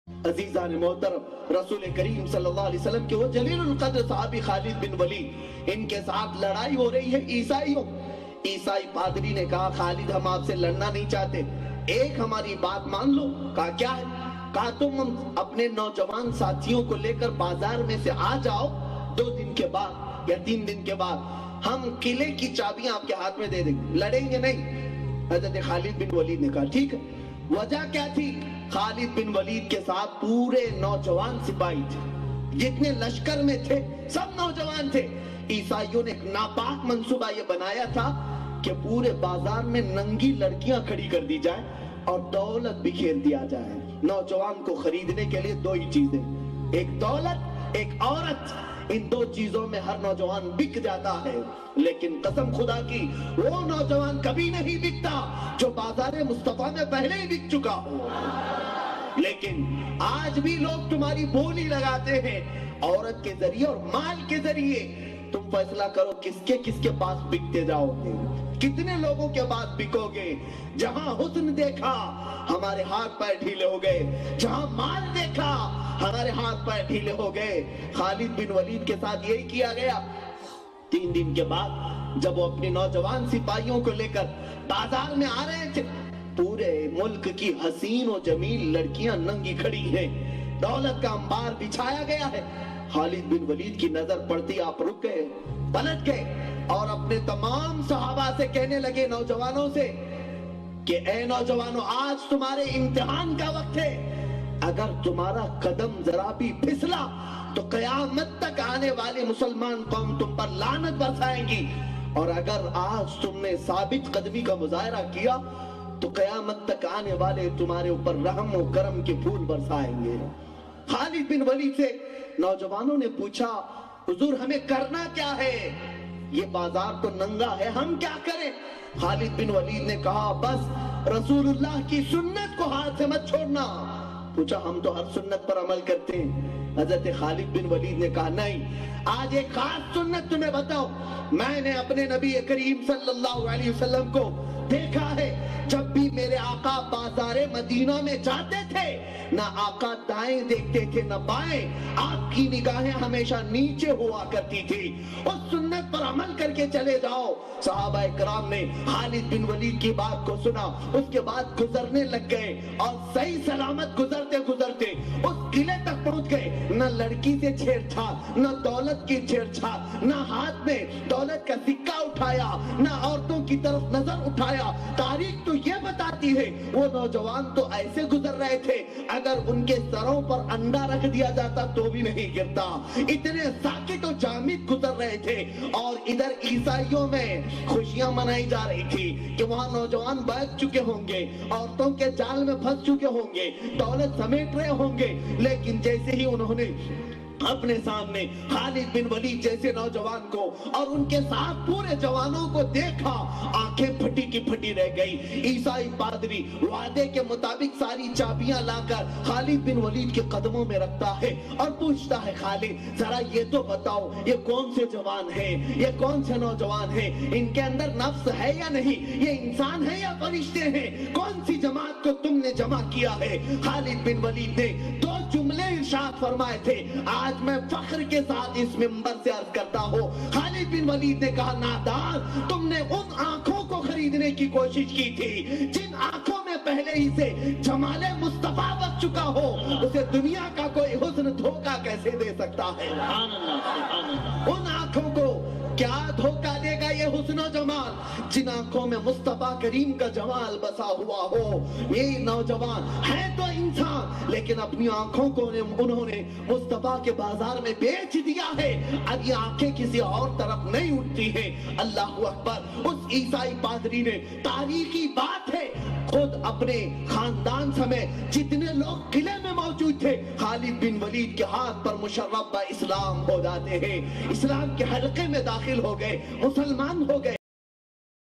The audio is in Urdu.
عزیزان محترم، رسول کریم صلی اللہ علیہ وسلم کے وہ جلیل القدر صحابی خالد بن ولید، ان کے ساتھ لڑائی ہو رہی ہے عیسائی پادری نے کہا خالد ہم آپ سے لڑنا نہیں چاہتے، ایک ہماری بات مان لو۔ کہا کیا ہے؟ کہا تم اپنے نوجوان ساتھیوں کو لے کر بازار میں سے آ جاؤ، 2 دن کے بعد یا 3 دن کے بعد ہم قلعے کی چابیاں آپ کے ہاتھ میں دے دیں گے، لڑیں گے نہیں۔ حضرت خالد بن ولید نے کہا ٹھیک ہے۔ وجہ کیا تھی؟ خالد بن ولید کے ساتھ پورے نوجوان سپاہی تھے، جتنے لشکر میں تھے سب نوجوان تھے۔ عیسائیوں نے ایک ناپاک منصوبہ یہ بنایا تھا کہ پورے بازار میں ننگی لڑکیاں کھڑی کر دی جائیں اور دولت بکھیر دیا جائے۔ نوجوان کو خریدنے کے لیے 2 ہی چیزیں، ایک دولت ایک عورت، ان 2 چیزوں میں ہر نوجوان بک جاتا ہے، لیکن قسم خدا کی وہ نوجوان کبھی نہیں بکتا جو بازار مصطفیٰ میں پہلے ہی بک چکا ہو۔ لیکن آج بھی لوگ تمہاری بولی لگاتے ہیں عورت کے ذریعے اور مال کے ذریعے۔ تم فیصلہ کرو کس کے پاس بکتے جاؤ گے، کتنے لوگوں کے پاس بکو گے۔ جہاں حسن دیکھا ہمارے ہاتھ پیر ڈھیلے ہو گئے، جہاں مال دیکھا ہمارے ہاتھ پیر ڈھیلے ہو گئے۔ خالد بن ولید کے ساتھ یہی کیا گیا۔ 3 دن کے بعد جب وہ اپنے نوجوان سپاہیوں کو لے کر بازار میں آ رہے تھے، پورے ملک کی حسین و جمیل لڑکیاں ننگی کھڑی ہیں، دولت کا انبار بچھایا گیا ہے۔ خالد بن ولید کی نظر پڑتی آپ رک گئے، پلٹ گئے اور اپنے تمام صحابہ سے کہنے لگے، نوجوانوں سے، کہ اے نوجوانوں آج تمہارے امتحان کا وقت ہے۔ اگر تمہارا قدم ذرا بھی پھسلا تو قیامت تک آنے والی مسلمان قوم تم پر لعنت برسائیں گی، اور اگر آج تم نے ثابت قدمی کا مظاہرہ کیا تو قیامت تک آنے والے تمہارے اوپر رحم و کرم کے پھول برسائیں گے۔ خالد بن ولید سے نوجوانوں نے پوچھا، حضور ہمیں کرنا کیا ہے؟ یہ بازار تو ننگا ہے، ہم کیا کریں؟ خالد بن ولید نے کہا بس رسول اللہ کی سنت کو ہاتھ سے مت چھوڑنا۔ پوچھا ہم تو ہر سنت پر عمل کرتے ہیں۔ حضرت خالد بن ولید نے کہا نہیں، آج ایک خاص سنت تمہیں بتاؤ۔ میں نے اپنے نبی کریم صلی اللہ علیہ وسلم کو دیکھا ہے، جب بھی میرے آقا بازار مدینہ میں جاتے تھے، نہ آقا دائیں دیکھتے تھے نہ بائیں، آپ کی نگاہیں ہمیشہ نیچے ہوا کرتی تھی۔ اس سنت پر عمل کر کے چلے جاؤ۔ صحابہ اکرام نے خالد بن ولید کی بات کو سنا، اس کے بعد گزرنے لگ گئے اور صحیح سلامت گزرتے گزرتے اس قلعے تک پہنچ گئے۔ نہ لڑکی سے چھیڑ چھاڑ، نہ دولت کی چھیڑ چھاڑ، نہ ہاتھ میں دولت کا سکہ اٹھایا، نہ عورتوں کی طرف نظر اٹھایا۔ تاریخ تو یہ بتاتی ہے وہ نوجوان تو ایسے گزر رہے تھے اگر ان کے سروں پر انڈا رکھ دیا جاتا تو بھی نہیں گرتا، اتنے ساکت و جامد گزر رہے تھے۔ اور ادھر عیسائیوں میں خوشیاں منائی جا رہی تھی کہ وہاں نوجوان بہت چکے ہوں گے، عورتوں کے جال میں پھنس چکے ہوں گے، دولت سمیٹ رہے ہوں گے، لیکن جیسے ہی انہوں نے اپنے سامنے خالد بن ولید جیسے نوجوان کو اور ان کے ساتھ پورے جوانوں کو دیکھا، آنکھیں پھٹی کی پھٹی رہ گئی۔ عیسائی پادری وعدے کے مطابق ساری چابیاں لا کر خالد بن ولید کے قدموں میں رکھتا ہے اور پوچھتا ہے خالد ذرا یہ تو بتاؤ یہ کون سے جوان ہیں، یہ کون سے نوجوان ہیں، ان کے اندر نفس ہے یا نہیں، یہ انسان ہے یا فرشتے ہیں، کون سی جماعت کو تم نے جمع کیا ہے؟ خالد بن ولید نے 2 جملے ارشاد فرمائے تھے، آج میں فخر کے ساتھ اس منبر سے عرض کرتا ہوں۔ خالد بن ولید نے کہا نادان، تم نے ان آنکھوں کو خریدنے کی کوشش کی تھی جن آنکھوں میں پہلے ہی سے جمال مصطفیٰ بس چکا ہو، اسے دنیا کا کوئی حسن دھوکہ کیسے دے سکتا ہے؟ ان آنکھوں کو کیا دھوکہ دے گا یہ حسن و جمال جن آنکھوں میں مصطفیٰ کریم کا جمال بسا ہوا ہو؟ یہ نوجوان ہے تو انسان، لیکن اپنی آنکھوں کو انہوں نے مصطفیٰ کے بازار میں بیچ دیا ہے۔ اب یہ آنکھیں کسی اور طرف نہیں اٹھتی ہیں۔ اللہ اکبر، اس عیسائی پادری نے، تاریخی بات ہے، خود اپنے خاندان سمیت جتنے لوگ قلعے میں موجود تھے خالد بن ولید کے ہاتھ پر مشرف اسلام ہو جاتے ہیں، اسلام کے حلقے میں داخل ہو گئے، مسلمان ہو گئے۔